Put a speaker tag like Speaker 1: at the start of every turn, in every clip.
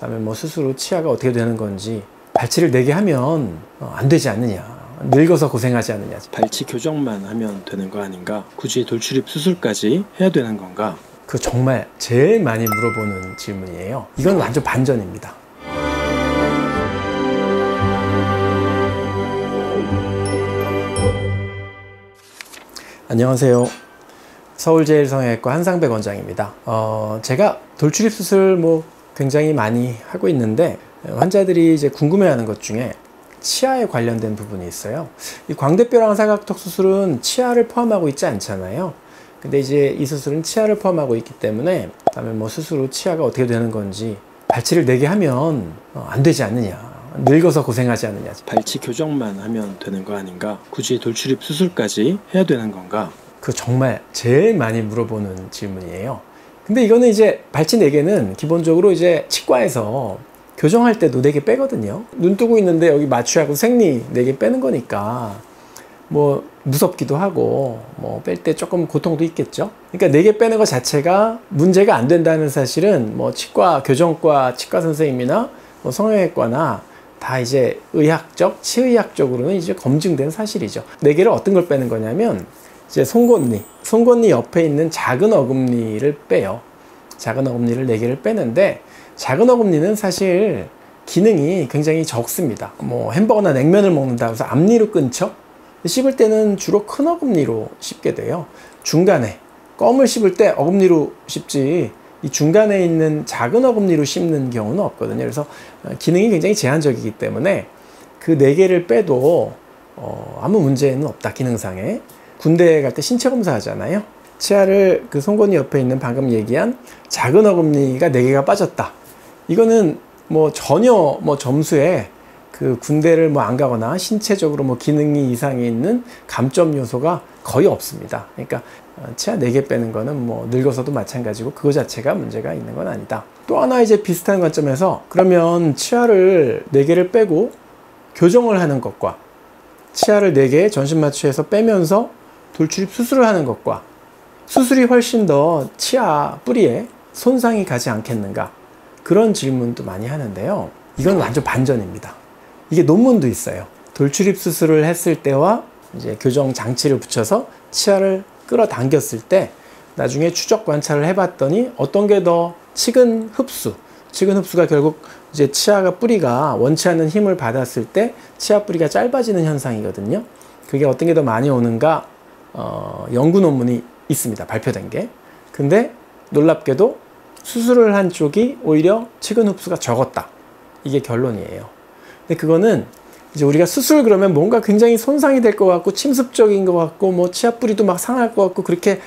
Speaker 1: 그다음에 뭐 수술 후 치아가 어떻게 되는 건지, 발치를 4개 하면 안 되지 않느냐, 늙어서 고생하지 않느냐.
Speaker 2: 발치 교정만 하면 되는 거 아닌가? 굳이 돌출입 수술까지 해야 되는 건가?
Speaker 1: 그 정말 제일 많이 물어보는 질문이에요. 이건 완전 반전입니다. 안녕하세요. 서울제일성형외과 한상백 원장입니다. 제가 돌출입 수술 굉장히 많이 하고 있는데, 환자들이 이제 궁금해하는 것 중에 치아에 관련된 부분이 있어요. 이 광대뼈랑 사각턱 수술은 치아를 포함하고 있지 않잖아요. 근데 이제 이 수술은 치아를 포함하고 있기 때문에, 그다음에 뭐 수술 후 치아가 어떻게 되는 건지, 발치를 4개 하면 안 되지 않느냐, 늙어서 고생하지 않느냐.
Speaker 2: 발치 교정만 하면 되는 거 아닌가? 굳이 돌출입 수술까지 해야 되는 건가?
Speaker 1: 그 정말 제일 많이 물어보는 질문이에요. 근데 이거는 이제 발치 4개는 기본적으로 이제 치과에서 교정할 때도 4개 빼거든요. 눈 뜨고 있는데 여기 마취하고 생리 4개 빼는 거니까 뭐 무섭기도 하고 뭐 뺄 때 조금 고통도 있겠죠. 그러니까 4개 빼는 것 자체가 문제가 안 된다는 사실은 뭐 치과 교정과 치과 선생님이나 뭐 성형외과나 다 이제 의학적, 치의학적으로는 이제 검증된 사실이죠. 4개를 어떤 걸 빼는 거냐면, 이제 송곳니 옆에 있는 작은 어금니를 빼요. 작은 어금니를 4개를 빼는데, 작은 어금니는 사실 기능이 굉장히 적습니다. 뭐 햄버거나 냉면을 먹는다고 해서 앞니로 끊죠. 씹을 때는 주로 큰 어금니로 씹게 돼요. 중간에 껌을 씹을 때 어금니로 씹지, 이 중간에 있는 작은 어금니로 씹는 경우는 없거든요. 그래서 기능이 굉장히 제한적이기 때문에 그 4개를 빼도 아무 문제는 없다, 기능상에. 군대 갈 때 신체 검사 하잖아요. 치아를 그 송곳니 옆에 있는 방금 얘기한 작은 어금니가 4개가 빠졌다. 이거는 뭐 전혀 점수에 그 군대를 안 가거나 신체적으로 기능이 이상이 있는 감점 요소가 거의 없습니다. 그러니까 치아 4개 빼는 거는 늙어서도 마찬가지고 그거 자체가 문제가 있는 건 아니다. 또 하나 이제 비슷한 관점에서, 그러면 치아를 4개를 빼고 교정을 하는 것과 치아를 4개 전신 마취해서 빼면서 돌출입 수술을 하는 것과 수술이 훨씬 더 치아 뿌리에 손상이 가지 않겠는가, 그런 질문도 많이 하는데요. 이건 완전 반전입니다. 이게 논문도 있어요. 돌출입 수술을 했을 때와 이제 교정 장치를 붙여서 치아를 끌어당겼을 때 나중에 추적 관찰을 해봤더니 어떤 게 더 치근 흡수가 결국 이제 치아가 뿌리가 원치 않는 힘을 받았을 때 치아 뿌리가 짧아지는 현상이거든요. 그게 어떤 게 더 많이 오는가, 연구 논문이 있습니다, 발표된 게. 근데 놀랍게도 수술을 한 쪽이 오히려 치근 흡수가 적었다, 이게 결론이에요. 근데 그거는 이제 우리가 수술 그러면 뭔가 굉장히 손상이 될 것 같고 침습적인 것 같고 뭐 치아 뿌리도 막 상할 것 같고 그렇게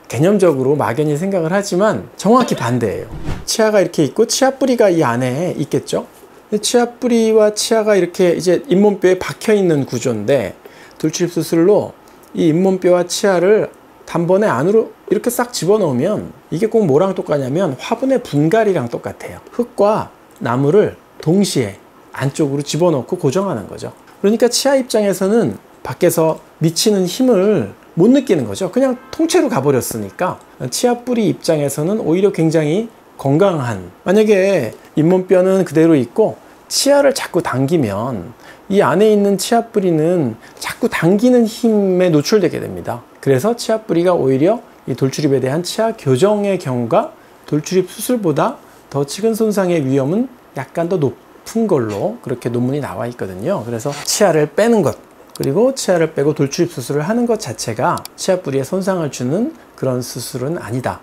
Speaker 1: 개념적으로 막연히 생각을 하지만 정확히 반대예요. 치아가 이렇게 있고 치아 뿌리가 이 안에 있겠죠. 근데 치아 뿌리와 치아가 이렇게 이제 잇몸뼈에 박혀 있는 구조인데, 돌출입 수술로 이 잇몸뼈와 치아를 단번에 안으로 이렇게 싹 집어넣으면 이게 꼭 뭐랑 똑같냐면 화분의 분갈이랑 똑같아요. 흙과 나무를 동시에 안쪽으로 집어넣고 고정하는 거죠. 그러니까 치아 입장에서는 밖에서 미치는 힘을 못 느끼는 거죠. 그냥 통째로 가버렸으니까 치아 뿌리 입장에서는 오히려 굉장히 건강한, 만약에 잇몸뼈는 그대로 있고 치아를 자꾸 당기면 이 안에 있는 치아 뿌리는 자꾸 당기는 힘에 노출되게 됩니다. 그래서 치아 뿌리가 오히려 이 돌출입에 대한 치아 교정의 경우가 돌출입 수술보다 더 치근 손상의 위험은 약간 더 높은 걸로 그렇게 논문이 나와 있거든요. 그래서 치아를 빼는 것, 그리고 치아를 빼고 돌출입 수술을 하는 것 자체가 치아 뿌리에 손상을 주는 그런 수술은 아니다.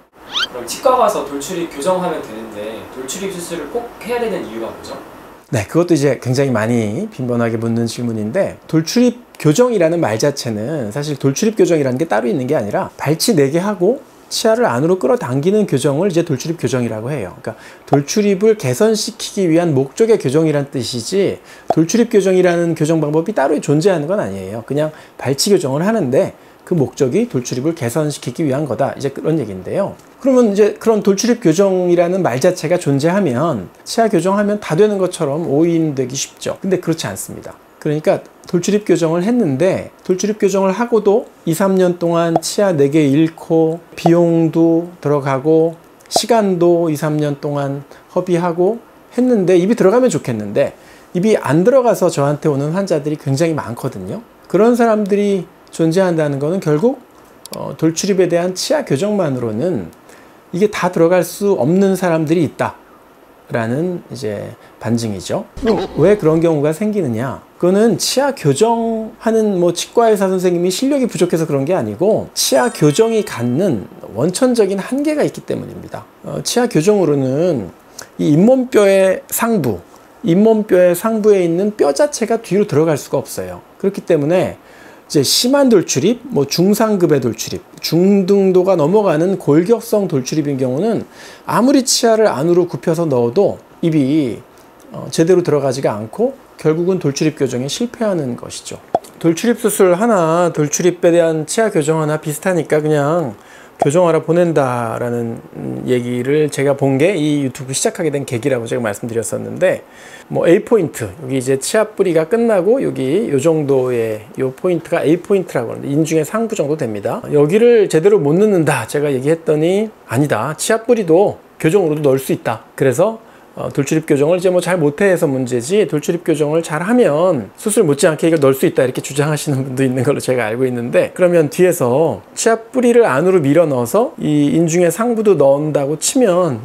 Speaker 3: 그럼 치과 가서 돌출입 교정하면 되는데 돌출입 수술을 꼭 해야 되는 이유가 뭐죠?
Speaker 1: 네, 그것도 이제 굉장히 많이 빈번하게 묻는 질문인데, 돌출입 교정이라는 말 자체는 사실 돌출입 교정이라는 게 따로 있는 게 아니라 발치 4개 하고 치아를 안으로 끌어당기는 교정을 이제 돌출입 교정이라고 해요. 그러니까 돌출입을 개선시키기 위한 목적의 교정이란 뜻이지, 돌출입 교정이라는 교정 방법이 따로 존재하는 건 아니에요. 그냥 발치 교정을 하는데 그 목적이 돌출입을 개선시키기 위한 거다, 이제 그런 얘기인데요. 그러면 이제 그런 돌출입 교정이라는 말 자체가 존재하면 치아 교정하면 다 되는 것처럼 오인되기 쉽죠. 근데 그렇지 않습니다. 그러니까 돌출입 교정을 했는데, 돌출입 교정을 하고도 2, 3년 동안 치아 4개 잃고 비용도 들어가고 시간도 2, 3년 동안 허비하고 했는데 입이 들어가면 좋겠는데 입이 안 들어가서 저한테 오는 환자들이 굉장히 많거든요. 그런 사람들이 존재한다는 것은 결국 돌출입에 대한 치아 교정만으로는 이게 다 들어갈 수 없는 사람들이 있다라는 이제 반증이죠. 왜 그런 경우가 생기느냐? 그거는 치아 교정하는 치과 의사 선생님이 실력이 부족해서 그런 게 아니고 치아 교정이 갖는 원천적인 한계가 있기 때문입니다. 치아 교정으로는 이 잇몸뼈의 상부에 있는 뼈 자체가 뒤로 들어갈 수가 없어요. 그렇기 때문에 이제 심한 돌출입, 중상급의 돌출입, 중등도가 넘어가는 골격성 돌출입인 경우는 아무리 치아를 안으로 굽혀서 넣어도 입이 제대로 들어가지가 않고 결국은 돌출입 교정에 실패하는 것이죠. 돌출입 수술 하나, 돌출입에 대한 치아 교정 하나 비슷하니까 그냥 교정하러 보낸다라는 얘기를 제가 본 게 이 유튜브 시작하게 된 계기라고 제가 말씀드렸었는데, A 포인트, 여기 이제 치아 뿌리가 끝나고 여기 요 정도의 요 포인트가 A 포인트라고 하는데 인중의 상부 정도 됩니다. 여기를 제대로 못 넣는다 제가 얘기했더니 아니다, 치아 뿌리도 교정으로도 넣을 수 있다. 그래서 돌출입 교정을 이제 잘 못해서 문제지 돌출입 교정을 잘하면 수술 못지않게 이걸 넣을 수 있다 이렇게 주장하시는 분도 있는 걸로 제가 알고 있는데, 그러면 뒤에서 치아 뿌리를 안으로 밀어 넣어서 이 인중의 상부도 넣는다고 치면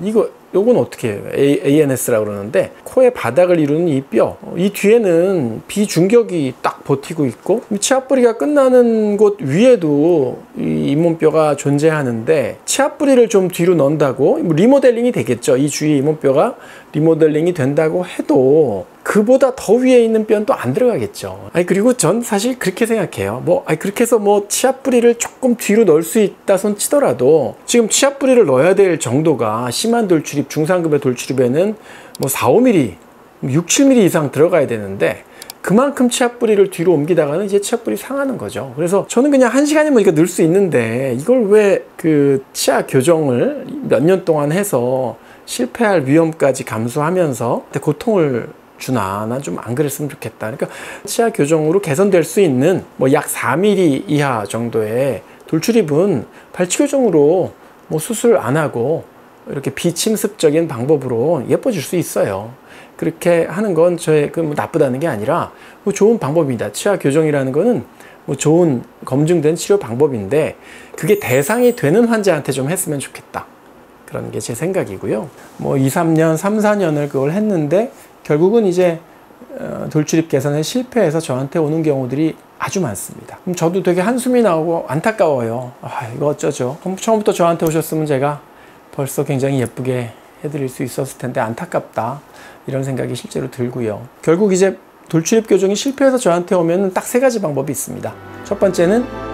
Speaker 1: 요건 어떻게 해요? ANS라고 그러는데 코의 바닥을 이루는 이 뼈, 이 뒤에는 비중격이 딱 버티고 있고 치아 뿌리가 끝나는 곳 위에도 이 잇몸뼈가 존재하는데 치아 뿌리를 좀 뒤로 넣는다고 리모델링이 되겠죠. 이 주위에 잇몸뼈가 리모델링이 된다고 해도 그보다 더 위에 있는 뼈는 또 안 들어가겠죠. 그리고 전 사실 그렇게 생각해요. 그렇게 해서 치아 뿌리를 조금 뒤로 넣을 수 있다 손 치더라도 지금 치아 뿌리를 넣어야 될 정도가 심한 돌출입, 중상급의 돌출입에는 4, 5mm, 6, 7mm 이상 들어가야 되는데 그만큼 치아 뿌리를 뒤로 옮기다가는 이제 치아 뿌리 상하는 거죠. 그래서 저는 그냥 1시간이면 이거 넣을 수 있는데 이걸 왜 그 치아 교정을 몇 년 동안 해서 실패할 위험까지 감수하면서 고통을 주나? 난 좀 안 그랬으면 좋겠다. 그러니까 치아 교정으로 개선될 수 있는 약 4mm 이하 정도의 돌출입은 발치 교정으로 수술 안 하고 이렇게 비침습적인 방법으로 예뻐질 수 있어요. 그렇게 하는 건 저의 나쁘다는 게 아니라 좋은 방법입니다. 치아 교정이라는 거는 좋은 검증된 치료 방법인데 그게 대상이 되는 환자한테 좀 했으면 좋겠다. 그런 게 제 생각이고요. 2, 3년, 3, 4년을 그걸 했는데 결국은 이제 돌출입 개선에 실패해서 저한테 오는 경우들이 아주 많습니다. 그럼 저도 되게 한숨이 나오고 안타까워요. 이거 어쩌죠? 처음부터 저한테 오셨으면 제가 벌써 굉장히 예쁘게 해드릴 수 있었을 텐데 안타깝다. 이런 생각이 실제로 들고요. 결국 이제 돌출입 교정이 실패해서 저한테 오면 딱 3가지 방법이 있습니다. 첫 번째는